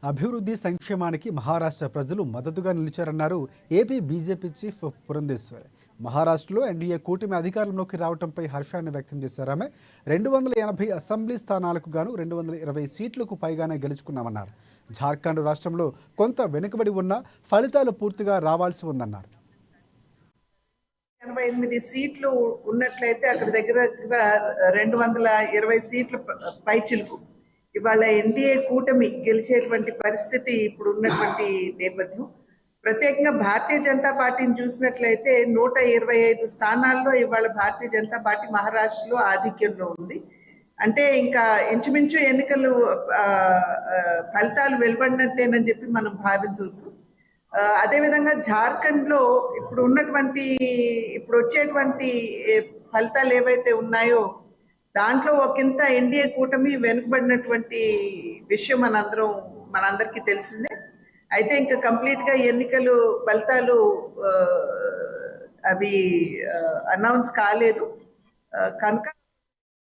అభివృద్ధి సంక్షేమానికి మహారాష్ట్ర ప్రజలు మద్దతుగా నిలిచారన్నారు ఏపీ బీజేపీ చీఫ్ పురంధేశ్వరి. మహారాష్ట్రలో ఎన్డీఏ కూటమి అధికారంలోకి రావడంపై హర్షాన్ని వ్యక్తం చేశారు. ఆమె 280 అసెంబ్లీ స్థానాలకు గాను 220 సీట్లకు పైగానే గెలుచుకున్నామన్నారు. జార్ఖండ్ రాష్ట్రంలో కొంత వెనుకబడి ఉన్న ఫలితాలు పూర్తిగా రావాల్సి ఉందన్నారు. 88 సీట్లు ఉన్నట్లయితే అక్కడ దగ్గర 220 సీట్ల పైచిలుకు ఇవాళ ఎన్డీఏ కూటమి గెలిచేటువంటి పరిస్థితి ఇప్పుడు ఉన్నటువంటి నేపథ్యం. ప్రత్యేకంగా భారతీయ జనతా పార్టీని చూసినట్లయితే 125 స్థానాల్లో ఇవాళ భారతీయ జనతా పార్టీ మహారాష్ట్రలో ఆధిక్యంలో ఉంది. అంటే ఇంకా ఇంచుమించు ఎన్నికలు ఫలితాలు వెలువడినట్టేనని చెప్పి మనం భావించవచ్చు. అదేవిధంగా జార్ఖండ్ లో ఇప్పుడు వచ్చేటువంటి ఫలితాలు ఏవైతే ఉన్నాయో దాంట్లో ఒకంత ఎన్డీఏ కూటమి వెనుకబడినటువంటి విషయం మనందరికీ తెలిసిందే. అయితే ఇంకా కంప్లీట్ గా ఎన్నికలు ఫలితాలు అవి అనౌన్స్ కాలేదు కనుక